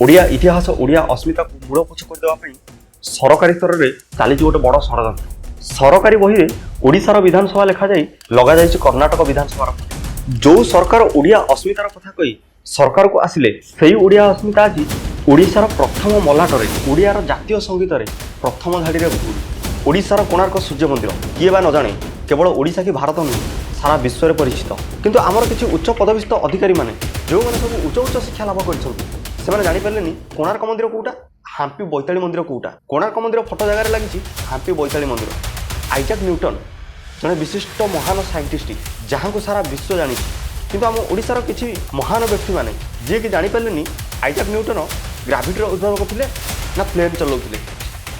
ओडिया इतिहास ओडिया अस्मिता को मूल पोछ करदेवाई सरकारी स्तर में चली गोटे बड़ षड्यंत्र। सरकारी बही में ओडिशार विधानसभा लिखा जाई लगा जाइए कर्णाटक विधानसभा। जो सरकार ओडिया अस्मितार कथा कही सरकार को आसिले से ओडिया अस्मिता आज ओडिशार प्रथम मलाटरे ओडियार जातीय संगीत प्रथम धाड़ी में भूल। ओडिशार कोणार्क सूर्य मंदिर किए बा न जाने केवल ओडिशा की भारत नुहे सारा विश्व में परिचित। किंतु आमर किसी उच्च पदविस्थ अधिकारी माने जो मैंने सब उच्च उच्च शिक्षा लाभ कर जापारे कोणार्क मंदिर कौटा हाम्पी बैताली मंदिर कौटा। कोणार्क मंदिर फटो जगार लगी हाम्पी बैताली मंदिर। आइजाक न्यूटन जड़े विशिष्ट महान साइंटिस्ट जहाँ को सारा विश्व जानी किंतु आम ओडिशार किसी महान व्यक्ति माने जी कि जापारे आइजाक न्यूटन ग्राविटीर उद्भव करते ना प्लेन चलाउते।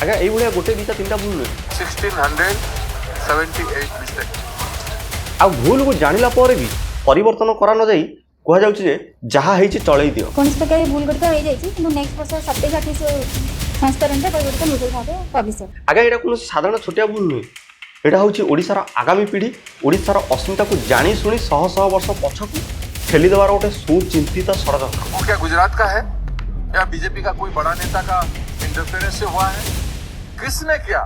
आज्ञा ये गोटे दुटा तीन भूल नुहे 1678 मिस्टेक आ भूल को जानिला पर भी परिवर्तन करा न जाई कह जाउछि जहाँ है चलई दियो। कौन प्रकार भूल करता हो जाई किंतु नेक्स्ट वर्ष 70-60 संस्करण परिवर्तन हो भाबे भविष्य। आज्ञा एटा कोनो साधारण छोटिया भूल नुहे। एटा होछि ओडिशार आगामी पीढ़ी ओडिशार अस्मिता को जानी सुनी शह शह वर्ष पछकु ठेली देवार गोटे सुचिंतित षड्यंत्र। वो क्या गुजरात का है या बीजेपी का कोई बड़ा नेता का इंटरफेरेंस से हुआ है? किसने किया?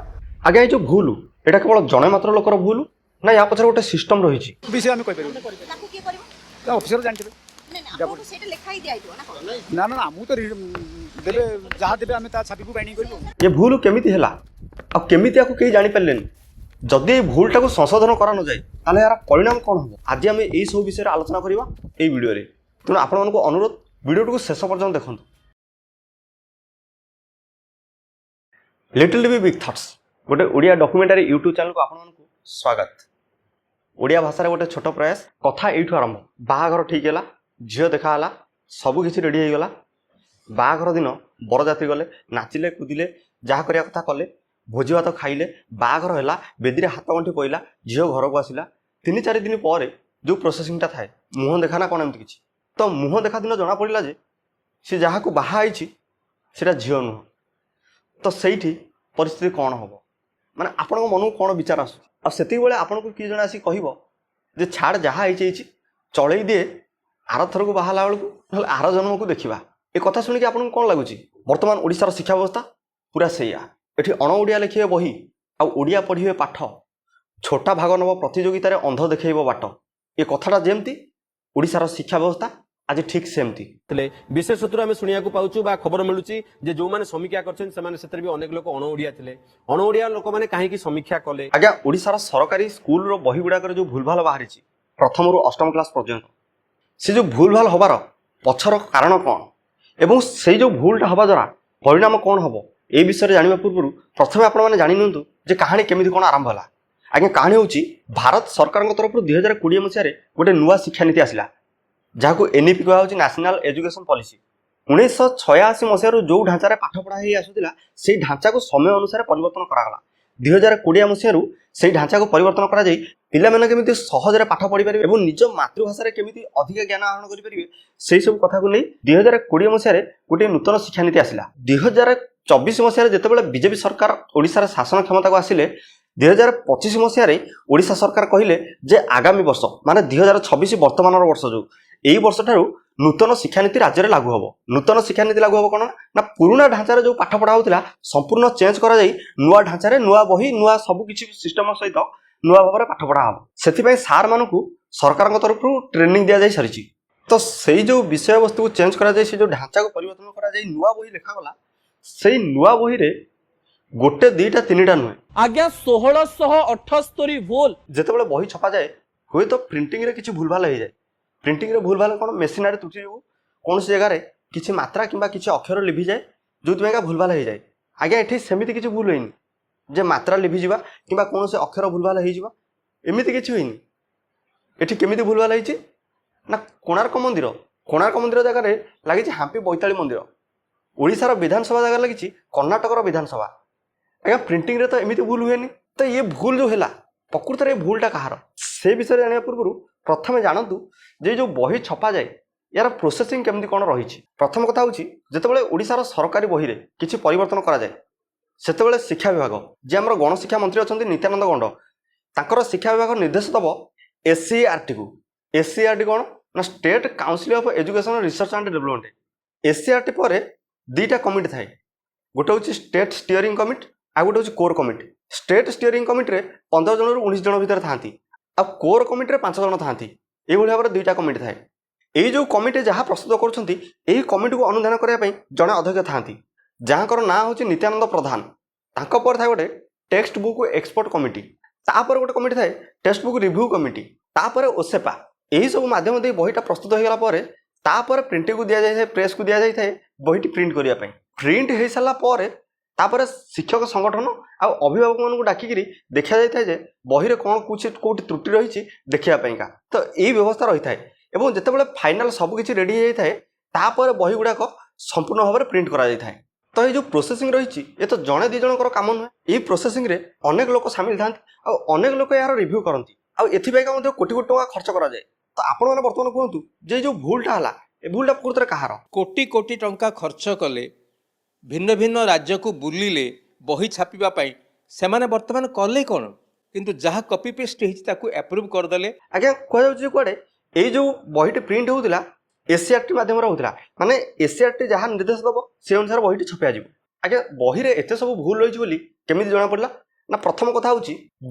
आज्ञा ये जो भूल एटा केवल जने मात्र लोकर भूल ना या पछरे गोटे सिस्टम रही विषय आम कह ऑफिसर जानते ना ना ना मु तो देबे जहाँ देबे आम छापी को बाइंडिंग करू। ये भूल केमिति हैला आ केमिति आको केही जानि पारलेन। जदि ये भूलटा को संशोधन करा न जाए ताले यार परिणाम कौन हो। आज आम यही सब विषय आलोचना करवा ये वीडियो रे। तेणु आपण मानक अनुरोध वीडियो को शेष पर्यंत देखंतु। लिटिल बी बिग थॉट्स गोटे ओडिया डॉक्यूमेंटरी यूट्यूब चैनल को आपण मानक स्वागत। ओडिया भाषा गोटे छोट प्रयास कथा एठू आरंभ। बाहाघर ठीक है झील देखाला सबू किसी रेडी हो गला। बाहाघर दिन बरजात्री गले नाचिले कूदिले जहाँ करिया कथा कले भोजी भात खाइले बाहाघर है बेदी हाथ गंठी पड़ा झील घर को आसला 3-4 दिन पर जो प्रोसेसिंगटा थाए मुह देखा ना कौन एमती किसी तो मुह देखा दिन जना पड़ा जे सी जहाँ को बाहाई सेटा झील नुह। तो सही परिस्थिति कौन हम माने आपण मन को कौन विचार आस से आपन को किए जन आसी कह छाड़ जहाँ चलई दिए आर थर को बाहला बेलू ना आर जन्म को देखा। ये कथा शुणिक आपको कौन लगुच बर्तमान ओडिशार शिक्षा व्यवस्था पूरा सैया एठी अण ओडिया लिखे बही आडिया पढ़े पाठ छोटा भाग नब प्रतियोगितार अंध देखब बाट ये कथाटा जमती ओडिशार शिक्षा व्यवस्था आज ठीक सेमती। विशेष सूत्र आम शुणा पाचु खबर मिलूँ जे जो मैंने समीक्षा कर भी अनेक लोक अणओडिया थे अणओडिया लोक मैंने कहीं समीक्षा कले। आज्ञा ओडिशार सरकारी स्कूल बही गुड़ाक जो भूल भाल बाहरी प्रथम रु अष्टम क्लास पर्यंत से जो भूल भाल हबार पछर कारण कौन एवं से जो भूलटा हवा द्वारा परिणाम कौन हम ए विषय जानवा पूर्व प्रथम आपने जानी जे कहानी केमिति कौन आरंभ है। आज्ञा कहानी हूँ भारत सरकार तरफ 2020 मसीह गोटे नुआ शिक्षा नीति आसला जहाँ को एनईपी कह नेशनल एजुकेशन पॉलिसी। 1986 मसीह जो ढांचार पाठ पढ़ा आसूला से ढांचा को समय अनुसार परिवर्तन करागला। 2020 मसीह से ढांचा को परिवर्तन करा जाई पिला माने केमिति सहजरे पाठ पढ़ी पारे एवं निज मातृभाषा केमिति अधिक ज्ञान आहरण करि परिबे सेही सब कथा को नै 2020 मसीह गोटे नूतन शिक्षा नीति आसिला। 2024 मसीह जेतेबेले बीजेपी सरकार ओडिशार शासन क्षमता को आसिले 2025 मसीह ओडिशा सरकार कहिले जे आगामी वर्ष माने 2026 वर्तमान वर्ष जो यही वर्ष ठारू नूतन शिक्षानीति राज्य में लागू हम। नूतन शिक्षानीति लागू हम कौन ना पुराना ढांचार जो पाठ पढ़ा होता संपूर्ण चेंज करा जाई नुआ ढांचार नुआ बही नुआ सबकि सिस्टम सहित नुआ भाव में पाठ पढ़ा हम। से सार मान सरकार तरफ ट्रेनिंग दि जा सारी तो से जो विषय वस्तु को चेंज करा जाए से जो ढांचा को परिवर्तन करा जाए नुआ बही लिखागला से नुआ बही रे गोटे 2-3टा नुहे। आज्ञा 1678 भूल जिते बही छपा जाए हुए तो प्रिंटिंग रे किसी भूल भाल हो जाए। प्रिंटिंग रे भूल भाल कौन मेसीनारी त्रुटि जो कौन जगह किसी मात्रा किंबा किसी अक्षर लिभि जाए जो भूल भाल हो जाए। आज्ञा ये सेमती किसी भूल होनी जे मात्रा लिभि जा कि कौन से अक्षर भूल भाल होमती किसी होनी। ये केमी भूल भाल होती ना कोणार्क मंदिर जगह लगी हाम्पी बैताली मंदिर ओडिशार विधानसभा जगह लगी कर्णाटकर विधानसभा। आज्ञा प्रिंटिंग रे तो एमती भूल हुए तो ये भूल जो है प्रकृत में भूलटा कहार से विषय जाना पूर्व प्रथम जानतु जे जो बही छपा जाए यार प्रोसेसिंग केमती कौन रही। प्रथम कथा हूँ जितेबाला ओडिशार सरकारी बही में किसी परिवर्तन करा जाए सेतेबाला शिक्षा विभाग जे आम गणशिक्षा मंत्री अच्छा नित्यानंद गंड तांकर शिक्षा विभाग निर्देश दब एससीईआरटी को। एससीईआरटी कौन ना state council of education research and development. SCERT पर दुईटा कमिटी थाए गोटे हूँ स्टेट स्टीयरिंग कमिटी आ गोटे हूँ core committee state steering committee रे 15 जन रु 19 जन भितर था आ कोर कमिटी रे 5 जन था ये भाव में दुईटा कमिटी थाए यही जो कमिटी जहाँ प्रस्तुत कर कमिटी को अनुधान करने जड़े अध्यक्ष था जहाँकर ना हूँ नित्यानंद प्रधान तापर था गोटे टेक्स्ट बुक एक्सपर्ट कमिटी तापर गोटे कमिटी थाए टेक्स्ट बुक रिव्यू कमिटी तापर ओसेपा यही सब माध्यम दे बहीटा प्रस्तुत हो गला तापर प्रिंट को दि जाए प्रेस को दि जाए बहीटी प्रिंट करने प्रिंट हो सारा तापर शिक्षक संगठन आ अभिभावक मान डाकिकी देखा जाए जे बही कौन कुछ कौट त्रुटि रही देखापा तो यही व्यवस्था रही है और जितेबाला फाइनाल सबकि रेडी होता है बही गुड़ाक संपूर्ण भाव में प्रिंट करा जाए तो ये जो प्रोसेसिंग रही ये तो जड़े दी जनकर कम नुहे ये प्रोसेसिंग रे अनेक लोक सामिल था अनेक लोक यार रिव्यू करती आथिपाई कोटी कोटी टका खर्च करा जाए तो आपण मैंने बर्तमान कहतु जे जो भूलटा है ये भूलटा प्रकृत में कहार कोटी कोटी टंका खर्च कले भिन्न भिन्न राज्य को बुलिले बही छापिबा पाई सेमाने वर्तमान कले कौन किंतु जहाँ कॉपी पेस्ट होती एप्रूव करदेले आज्ञा कहुच्छे कुआडे ये जो बहीटी प्रिंट होता एसीआरटी माध्यम होता माने एसीआरटी जहाँ निर्देश दब से अनुसार बहीटी छपा जी आज्ञा बही रे एते सब भूल रही केमी जना पड़ा ना प्रथम कथा हूँ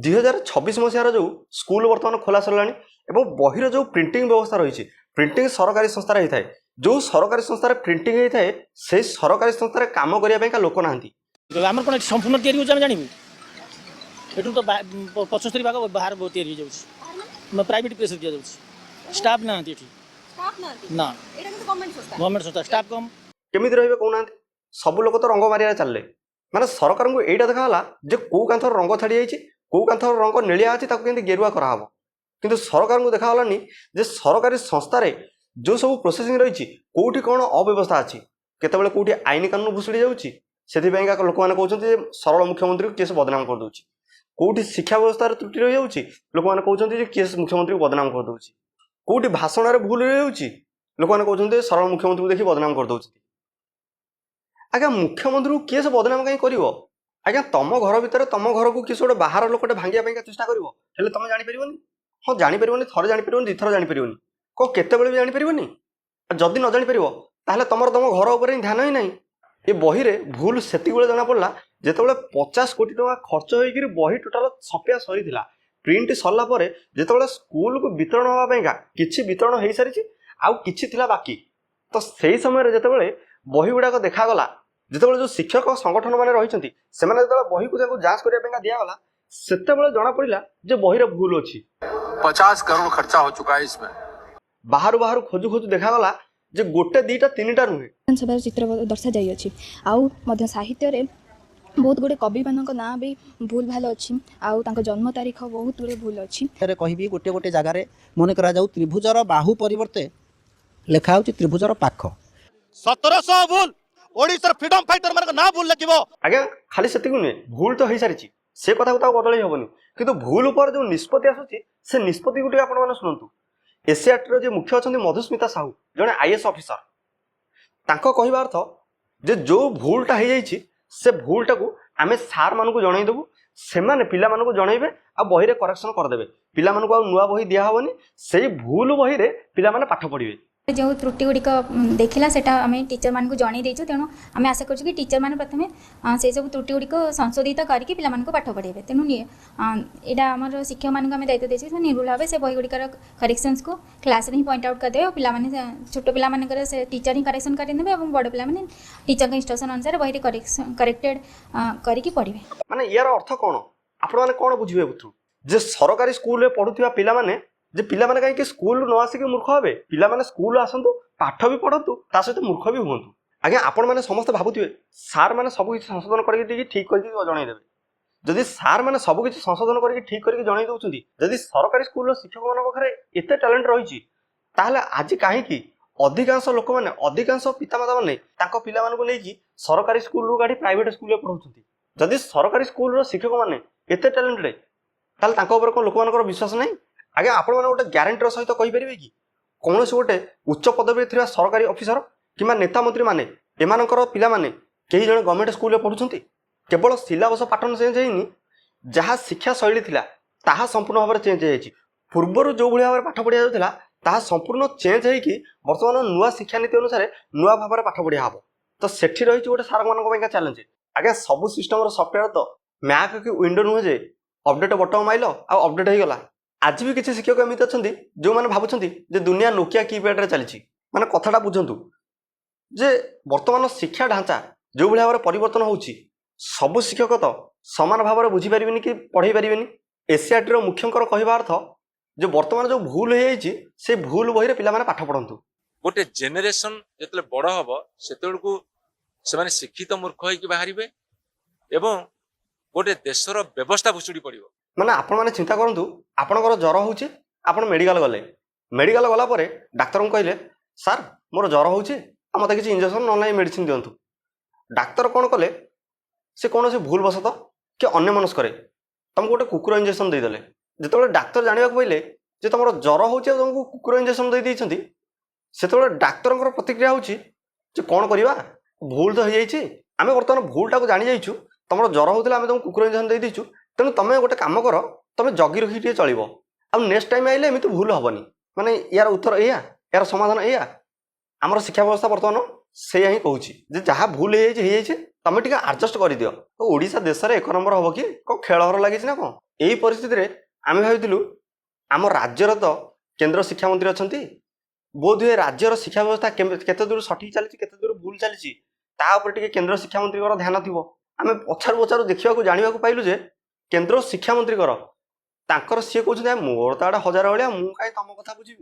2026 मसीहार जो स्कूल बर्तमान खोला सरला एवं बहीर जो प्रिंटिंग व्यवस्था रही प्रिंटिंग सरकारी संस्था होता है जो सरकारी संस्था प्रिंटिंग होता है से सरकारी संस्था काम करने लोक ना आम कौन संपूर्ण तैयारी होम जानू एटू तो 75 भाग बाहर तैयारी हो प्राइवेट प्रेस दि जाऊँ स्टाफ ना ना गवर्नमेंट संस्था स्टाफ कम केमी रे कहना सब लोग तो रंग मारिया चलले माने सरकार को यहीटा देखा जे कौ कांथर रंग छाड़ी जाइए कौ कांथर रंग नेलिया अच्छी केमती गेरुआ कराब किंतु सरकार को देखा गलानी जे सरकारी संस्था जो सब प्रोसेसिंग रही कौटी कौन अव्यवस्था अच्छी केतबेले कौटी आईन कानून भुसुड़ी जाऊँगी से लोक मैंने कहते सरल मुख्यमंत्री किए बदनाम करदे कौटी शिक्षा व्यवस्था त्रुटि रही जाऊँगी लोक मैंने कहते किए मुख्यमंत्री को बदनाम करदे कौटी भाषण में भूल रही जाऊँगी लोक मैंने कहते सरल मुख्यमंत्री को देखिए बदनाम करदे आज्ञा मुख्यमंत्री को किए से बदनाम कहीं कर आज्ञा तुम घर भितर तुम घर को किसी गोटे बाहर लोकटे भांगे चेष्टा कर तुम जापर हाँ जापर थे जापर दुईथर जापर कौ केत भी जापर जदि न जापर ताहले तुम घर उपर ध्यान ही ना ये बही रे भूल से जना पड़ा जिते 50 कोटी टका खर्च होकर बही टोटाल छपिया सरी प्रिंट सरला जिते स्कूल को वितरण होगा किसी वितरण हो सारी आउ कि बाकी तो से समय जिते बही गुड़ाक देखागला जिते जो शिक्षक संगठन मैंने रही से बही को जांच करने दिगला से जना पड़ा जे बही भूल अच्छी 50 करोड़ खर्चा हो चुका है इसमें बाहर बाहर खोजु खोजु देखागला जे गोटे दीटा तीनटा नुहे विधानसभा चित्र दर्शा जाइए आउ साहित्य रे बहुत गुड़े कवि मान ना भी भूल भाल अच्छी आउ जन्म तारीख बहुत गुड़े भूल अच्छी कहि गोटे गोटे जगार मन करा जाऊ त्रिभुजर बाहु परिवर्ते लेखा होची त्रिभुजर पाख 1700 भूल ओडिसा फ्रीडम फाइटर मान ना भूल लिखिबो आज्ञा खाली से नुहे भूल तो हो सारी से कथा को बदल हेनी किंतु भूल उपर जो निष्पत्ति आसुची से निष्पत्ति गुटे आपण माने सुनंतु एसीआरटी जो मुख्य अच्छा मधुस्मिता साहू जड़े आईएएस ऑफिसर तांको कहवा अर्थ जे जो भूलटा हो जाइए से भूलटा को आम सार मान को जनईदेबू से पिला मान को जनइबे आ बही करेक्शन करदे पिला मान को नुआ बही दिहबनी से भूल बही रे पिला माने पाठ पढ़िबे जो त्रुटि गुड़िक देखला से आम टीचर मान को जन देचु तेणु आम आशा कर टीचर मैंने प्रथम से सब त्रुटि गुड़िक संशोधित करके पिला मान को पाठ पढ़ेबे तेणु यहाँ आम शिक्षक मान को दायित्व देते निर्भुल भाव से बही गुड़िकर करेक्शंस को क्लास ही पॉइंट आउट करदे पिला छोट पिला से टीचर ही करेक्शन करदे और बड़ पिला टीचर इंस्ट्रक्शन अनुसार बही करेक्टेड करके पढ़े माने यार अर्थ कौन आपण माने कौन बुझे जे सरकारी स्कूल में पढ़ुवा पिला माने जे पिला माने कहीं स्कूल न आसिक मूर्ख हे पिला माने स्कूल आसतु पाठ भी पढ़तु ता सहित मूर्ख भी हूँ आज्ञा आपण मैंने समस्त भावुए सार मैंने सबकि संशोधन करके ठीक करके जनईदेवे जदि सार मैंने सबकि संशोधन करके ठीक करके जनई दौरान जदि सरकारी स्कूल शिक्षक मान पाखे एत टैलेंट रही आज कहीं अधिकांश लोक मैंने अधिकांश पितामाता मैंने पिला नहीं सरकारी स्कूल गाड़ी प्राइवेट स्कूल में पढ़ाऊँ जदि सरकारी स्कूल शिक्षक मैंने एत टैलेंटेड ताल कौन लोक मान विश्वास नहीं आज्ञा आपण मैंने गोटे ग्यारंटीर सहित कहींपर कि कौन गोटे उच्च पदवी थी सरकारी ऑफिसर कि नेता मंत्री मैंने एमानकर पिला माने कई जन गवर्नमेंट स्कूल में पढ़ुंट केवल सिलेबस पैटर्न चेंज होनी जहाँ शिक्षा शैली थिला ताहा संपूर्ण भाव में चेंज हो पूर्वर जो भाव में पाठ पढ़ा जाता ताहा संपूर्ण चेंज होगी बर्तमान नुआ शिक्षा नीति अनुसार नुआ भाव में पाठ पढ़ा हम तो सेठी रही गोटे सार मान चैलेंज आज्ञा सब सिस्टम सफ्टवेयर तो मैक कि विंडो नुहे जे अपडेट बटन माइल आ अपडेट हो गला। आज भी किसी शिक्षक एमती अच्छा जो मैंने भावुं दुनिया नोकिया कीपैड चली माने कथाटा बुझंतु जे वर्तमान शिक्षा ढांचा जो भाव में परिवर्तन होउछि सब शिक्षक तो समान भाव में बुझीपारे कि पढ़े पारे। एसीआरटी मुख्यंकर कहवा अर्थ जो वर्तमान जो भूल हो से भूल बही पिला पाठ पढ़ंतु। गोटे जेनेरेशन जिते बड़ हम से शिक्षित मूर्ख होइकी बाहरिबे एवं गोटे देशर व्यवस्था भुसुड़ी पड़िबो। माने आपण माने चिंता करंतु आपणकर ज्वर होउछि आपण मेडिकल गले मेडिकल गला परे डाक्टर को कहले सर मोर ज्वर होउछि मते किछि इंजेक्शन न मेडिसिन दियंतु। डाक्तर कौन कले से कौन से भूल बसत कि अन्य मनस करे तुमको गोटे कुकुर इंजेक्शन देदेले जिते डाक्तर जानवा पाइले जे तुम ज्वर हो तुमको कुकुर इंजेक्शन दे देइछंती से डाक्तर प्रतिक्रिया होउछि जे कौन करवा भूल तो हो जाइए आम बर्तमान भूलटा को जानी जाइछु तुम ज्वर होता आम तुमको कुकुर इंजेक्शन दे देइछु तेणु तुम गोटे काम कर तुम जगी रखी टे चलो आ नेक्स्ट टाइम आइले एमती भूल हेनी माने यार उत्तर या यार समाधान या आमर शिक्षा व्यवस्था बर्तमान से ही कहूँ जहाँ भूल हो जाए तुम टे आडजस्ट कर दियो तो ओडिशा देश में 1 नंबर हम कि कौन खेलहर लगी ना कौन यही परिस्थिति आम भाई आम राज्यर तो केंद्र शिक्षा मंत्री अच्छा बोध हुए राज्यर शिक्षा व्यवस्था केते दूर सठिक चली केते दूर भूल चली टे केंद्र शिक्षा मंत्री ध्यान थी आम पछारू पछारू देखा जाना पाइलु जे केंद्र शिक्षा मंत्री तांकर सी कहते मोर तो आड़े 1000 भाया मुझे कहीं तुम कथा बुझी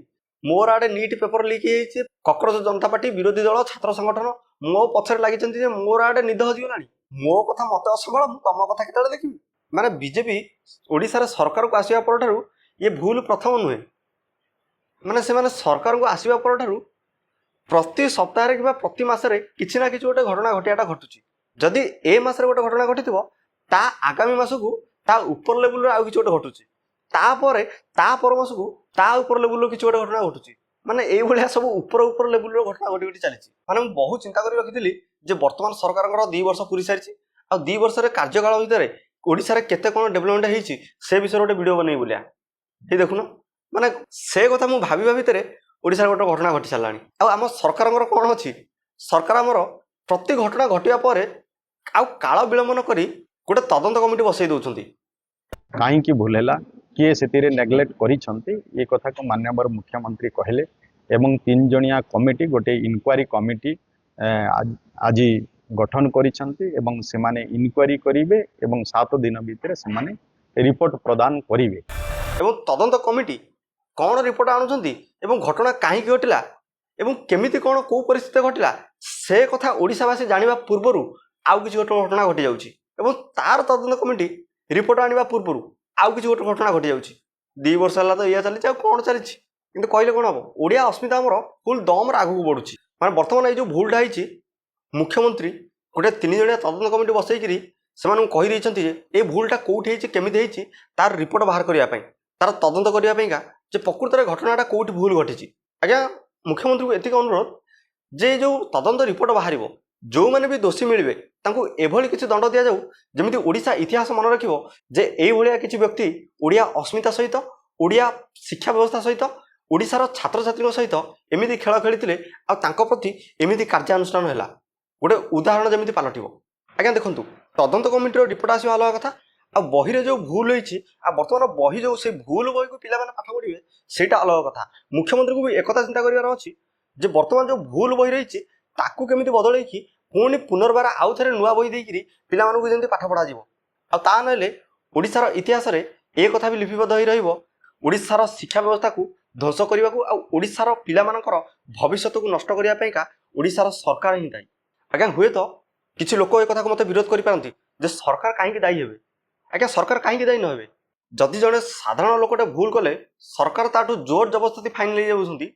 मोर आड़े नीट पेपर लीक हो कांग्रेस जनता पार्टी विरोधी दल छात्र संगठन मो पछरे लगी मोर आड़े निद हजिगला मो कथा मत असंबल तुम कथा केत देखी माने बीजेपी ओडिशा सरकार को आसवा पर ये भूल प्रथम नुहे माने से माने सरकार को आसवा पर प्रति सप्ताह कि प्रति मसरे किसी ना कि गोटे घटना घटियाटा घटुची जदि ए मासरे गोटे घटना घटी ता आगामी मास को ता ऊपर लेवल आउ किसी गोटे घटुची तापर ता पर मास को ता ऊपर लेवल किसी गोटे घटना घटुची माने ये भाया सब ऊपर लेवल घटना घटी घटी चली माने मुझे बहुत चिंता कर रखी जे वर्तमान सरकार 2 वर्ष पूरी सारी आ 2 वर्ष कार्यकाल भितर ओडिशा रे केते कोन डेवलपमेंट होईची से विषय गोटे वीडियो बनै बोलिया ये देखुन माने से कथा मु भाबी भितर ओडिशा गोटे घटना घटी सारानी आ आम सरकार कौन अच्छी सरकार आमर प्रति घटना घटिया पर आउ काल विलंबन करी गोटे तदंत कमिटी बसई दउछंती कहीं भूल है किए से नेग्लेक्ट करिछंती ये कथा को माननीय मुख्यमंत्री कहले एवं 3 जणिया कमिटी गोटे इनक्वारी कमिटी आज गठन करिछंती एवं से माने इनक्वारी करिवे एवं 7 दिन भितर से माने रिपोर्ट प्रदान करिवे एवं तदंत कमिटी कौन रिपोर्ट आणुछंती एवं घटना कहीं घटिला एवं केमिति कौन को परिस्थिति घटिला से कथा ओडिशावासी जानिबा पूर्वरु आउ किसी गोटे घटना घटी जाउची एवं तार तदंत कमिटी रिपोर्ट आनिबा पूर्वरु आउ किसी गोटे घटना घटी जाउची 2 वर्ष होला तो या चली कौन चली किंतु कहले कौन हम ओडिया अस्मिता आमर फुल दम आगू बढ़ुची माने वर्तमान ये जो भूलटा होईची मुख्यमंत्री गोटे 3 जणिया तदंत कमिटी बसईकरी से कही देइछंती जे ए भूलटा कोउठी होईची केमिति होईची तार रिपोर्ट बाहर करिया पई तार तदंत करिया पईका जे प्रकृत रे घटनाटा कोउठी भूल घटिची आज्ञा मुख्यमंत्री को एतिक अनुरोध जे जो तदंत रिपोर्ट बाहरिबो जो मैंने भी दोषी मिलवे तांको एभली किसी दंड दिया जाऊ जमिति ओडिशा इतिहास मन रखिबो जे एई भलिया किसी व्यक्ति ओडिया अस्मिता सहित ओडिया शिक्षा व्यवस्था सहित ओडिशार छात्र छात्री सहित एमिति खेल खेली आ तांको प्रति एमिति कार्यानुष्ठान हैला गोटे उदाहरण जमिति पालटिबो आज्ञा देखंतु तदंत कमिटी रिपोर्ट आसीबा अलग कथा आ बही जो भूल होईची आ वर्तमान बही जो से भूल बही को पिला माने पाठ पढ़िबे सेटा अलग कथा मुख्यमंत्री को भी एकता चिंता करिवार अछि जे वर्तमान जो भूल बही रहिची ताकू केमिति बदलैकी पुणी पुनर्बार आउ थे नुआ बही देकरी पिला मानकु जेंति पाठ पढ़ा जिवो आ ता नले ओडिशार इतिहास रे ए कथा भी लिपिबद्ध होई रहिबो ओडिशार शिक्षा व्यवस्था को ध्वंस करने को आ ओडिशार पिला मानकर भविष्य को नष्ट करिया पईका ओडिशार सरकार ही दायी आज्ञा हुए तो किसी लोक ए कथा को मते विरोध करि पारंती जे सरकार काहेकि दायी हेबे आज्ञा सरकार काहेकि दायी न हेबे जदि जने साधारण लोकटे भूल कले सरकार ताठू जोर जबरदस्ती फाइन ले जाउछंती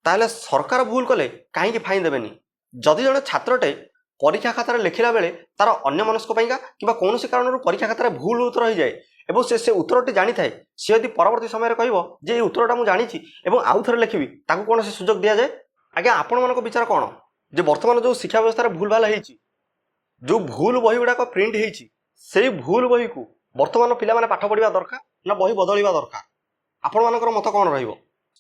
ताले सरकार भूल कले काहेकि फाइन देबेनी जदि जने छात्रटे परीक्षा खातार लिखिला बेले तार अन्य मनस्क पाइका किबा कोनोसी कारणरू परीक्षा खातार भूल उत्तर हो जाए एवं से उत्तरटी जानी थाए सी यदि परवर्ती समय कहबो जे उत्तरटा मु जानिछि एवं आउ थरे लिखिबी ताकू कोनोसी सुযোগ दिया जाए आज्ञा आपण मानको विचार कोन जे वर्तमान जो शिक्षा व्यवस्था भूल भाल होईछि जो भूल बही गुड़ाक प्रिंट होईछि से भूल बही को वर्तमान पिला माने पाठ पढ़िबा दरकार ना बही बदलिबा दरकार आपण मानकर मत कोन रहइबो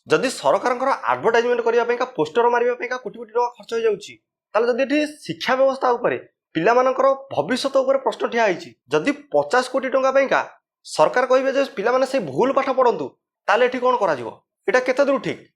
जदि सरकार आडभर्टाइजमेंट करने पोस्टर मारे कोटी कोटी टका खर्च हो जाउछि ତାହେଲେ ଯଦି ଏଠି ଶିକ୍ଷା ବ୍ୟବସ୍ଥା ଉପରେ ପିଲାମାନଙ୍କର ଭବିଷ୍ୟତ ଉପରେ ପ୍ରଶ୍ନ ଠିଆ ହେଇଛି, ଯଦି 50 କୋଟି ଟଙ୍କା ପାଇଁକା ସରକାର କହିବେ ଯେ ପିଲାମାନେ ସେଇ ଭୁଲ ପାଠ ପଢ଼ନ୍ତୁ, ତାହେଲେ ଏଠି କ'ଣ କରାଯିବ? ଏଇଟା କେତେ ଦୂର ଠିକ୍?